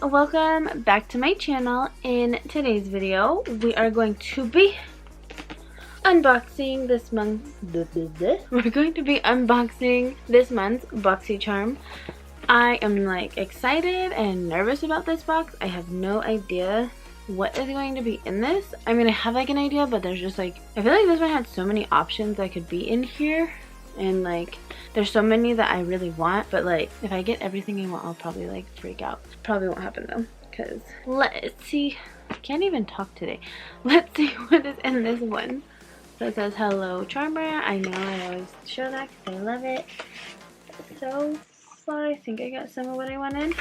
welcome back to my channel. In today's video, we are going to be unboxing this month. We're going to be unboxing this month's Boxy charm. I am like excited and nervous about this box. I have no idea what is going to be in this. I mean, I have like an idea, but there's just like, I feel like this one had so many options that could be in here. And like, there's so many that I really want, but like, if I get everything I want, I'll probably like freak out. Probably won't happen though, because let's see. I can't even talk today. Let's see what is in this one. So it says hello charmer. I know I always show that because I love it. So far, I think I got some of what I wanted.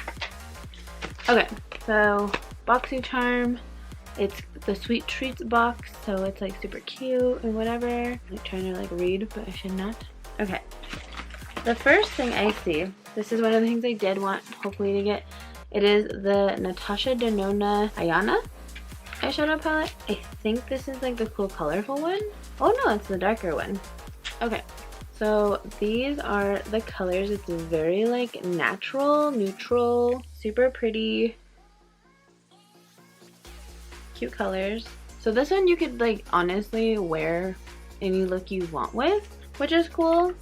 Okay, so Boxy charm. It's the sweet treats box, so it's like super cute and whatever. I'm like trying to like read, but I should not. Okay, the first thing I see, this is one of the things I did want hopefully to get. It is the Natasha Denona Ayana eyeshadow palette. I think this is like the cool colorful one. Oh no, it's the darker one. Okay, so these are the colors. It's very like natural, neutral, super pretty, cute colors. So this one you could like honestly wear any look you want with, which is cool.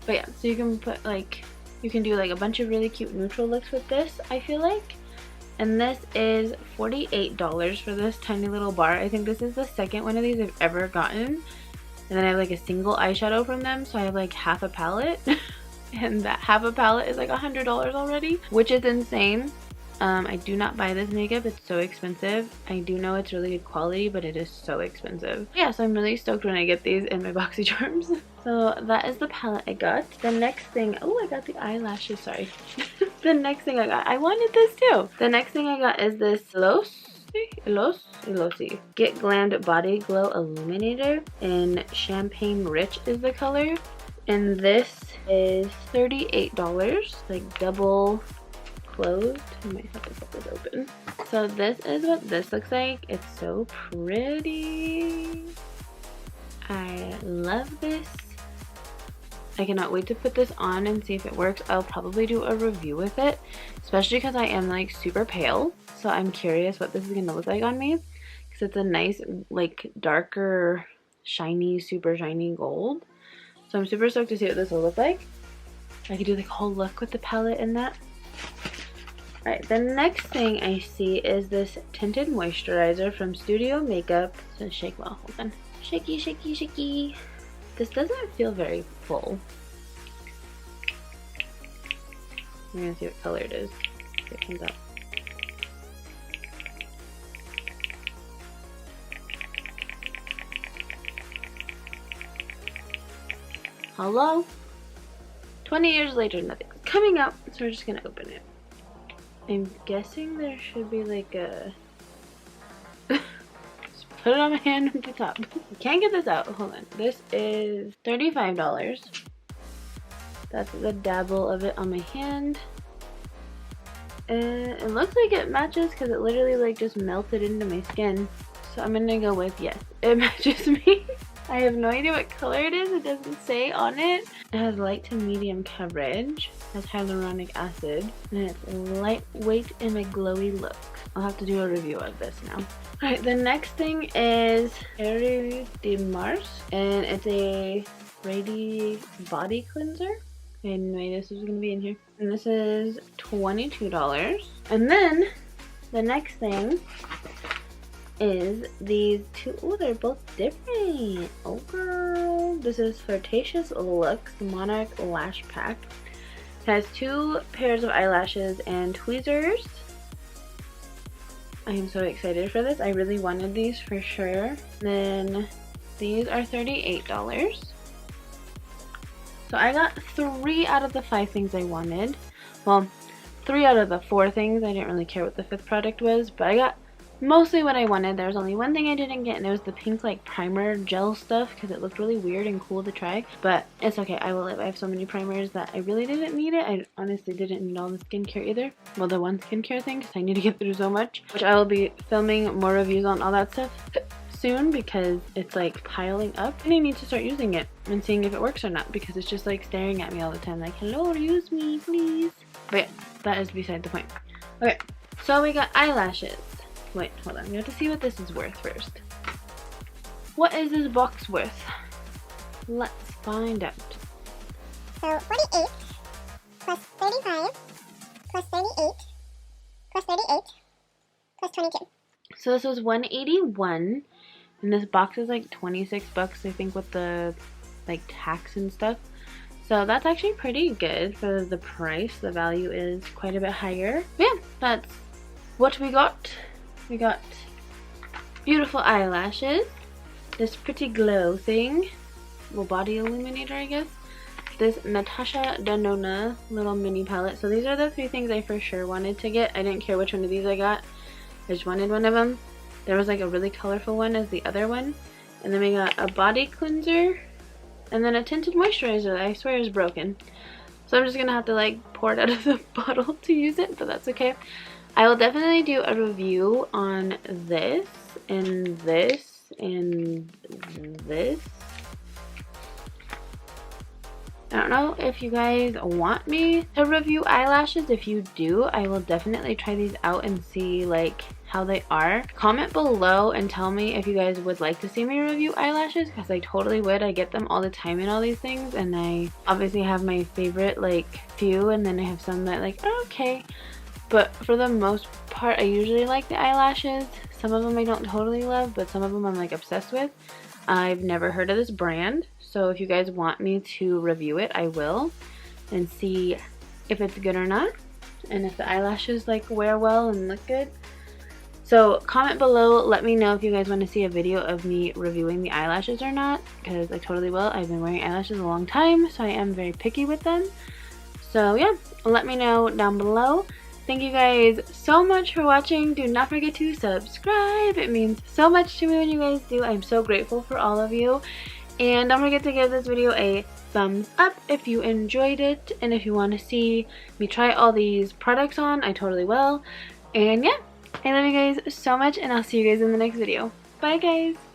But yeah, so you can put like, you can do like a bunch of really cute neutral looks with this, I feel like. And this is $48 for this tiny little bar. I think this is the second one of these I've ever gotten. And then I have like a single eyeshadow from them, so I have like half a palette. And that half a palette is like $100 already, which is insane. I do not buy this makeup. It's so expensive. I do know it's really good quality, but it is so expensive. Yeah, so I'm really stoked when I get these in my Boxy charms. So that is the palette I got. The next thing, oh, I got the eyelashes, sorry. The next thing I got, I wanted this too. The next thing I got is this Ilosi Get Glammed Body Glow Illuminator in Champagne Rich is the color. And this is $38, like double closed. I might have to put this open. So this is what this looks like. It's so pretty. I love this. I cannot wait to put this on and see if it works. I'll probably do a review with it, especially because I am like super pale. So I'm curious what this is gonna look like on me, because it's a nice like darker shiny, super shiny gold. So I'm super stoked to see what this will look like. I could do like a whole look with the palette and that. Alright, the next thing I see is this tinted moisturizer from Studio Makeup. So shake well, hold on. Shaky, shaky, shaky. This doesn't feel very full. We're gonna see what color it is. See if it comes out. Hello? 20 years later, nothing's coming out, so we're just gonna open it. I'm guessing there should be like a... Just put it on my hand at the top. Can't get this out. Hold on. This is $35. That's the dabble of it on my hand. And it looks like it matches because it literally like just melted into my skin. So I'm gonna go with yes, it matches me. I have no idea what color it is. It doesn't say on it. It has light to medium coverage. It has hyaluronic acid. And it's lightweight and a glowy look. I'll have to do a review of this now. Alright, the next thing is Terre de Mars. And it's a Radi body cleanser. I had no idea this was going to be in here. And this is $22. And then the next thing is these two. Oh, they're both different. Oh girl, this is Flirtatious Looks Monarch Lash Pack. It has 2 pairs of eyelashes and tweezers. I am so excited for this. I really wanted these for sure. Then these are $38. So I got 3 out of the 5 things I wanted. Well, 3 out of the 4 things. I didn't really care what the 5th product was, but I got mostly what I wanted. There was only one thing I didn't get, and it was the pink like primer gel stuff because it looked really weird and cool to try, but it's okay. I will live. I have so many primers that I really didn't need it. I honestly didn't need all the skincare either. Well, the one skincare thing, because I need to get through so much, which I will be filming more reviews on all that stuff soon because it's like piling up and I need to start using it and seeing if it works or not, because it's just like staring at me all the time like, hello, use me please. But yeah, that is beside the point. Okay, So we got eyelashes. Wait, hold on. We have to see what this is worth first. What is this box worth? Let's find out. So 48 plus 35 plus 38 plus 38 plus 22. So this was 181, and this box is like 26 bucks, I think, with the like tax and stuff. So that's actually pretty good for the price. The value is quite a bit higher. Yeah, that's what we got. We got beautiful eyelashes, this pretty glow thing, well, body illuminator, I guess. This Natasha Denona little mini palette. So these are the 3 things I for sure wanted to get. I didn't care which one of these I got. I just wanted one of them. There was like a really colorful one as the other one. And then we got a body cleanser. And then a tinted moisturizer that I swear is broken. So I'm just going to have to like pour it out of the bottle to use it. But that's okay. I will definitely do a review on this. And this. And this. I don't know if you guys want me to review eyelashes. If you do, I will definitely try these out and see like how they are. Comment below and tell me if you guys would like to see me review eyelashes, because I totally would. I get them all the time and all these things, and I obviously have my favorite like few, and then I have some that like are okay. But for the most part, I usually like the eyelashes. Some of them I don't totally love, but some of them I'm like obsessed with. I've never heard of this brand, so if you guys want me to review it, I will, and see if it's good or not, and if the eyelashes like wear well and look good. So comment below, let me know if you guys want to see a video of me reviewing the eyelashes or not, because I totally will. I've been wearing eyelashes a long time, so I am very picky with them. So yeah, let me know down below. Thank you guys so much for watching. Do not forget to subscribe. It means so much to me when you guys do. I'm so grateful for all of you. And don't forget to give this video a thumbs up if you enjoyed it. And if you want to see me try all these products on, I totally will. And yeah, I love you guys so much, and I'll see you guys in the next video. Bye guys!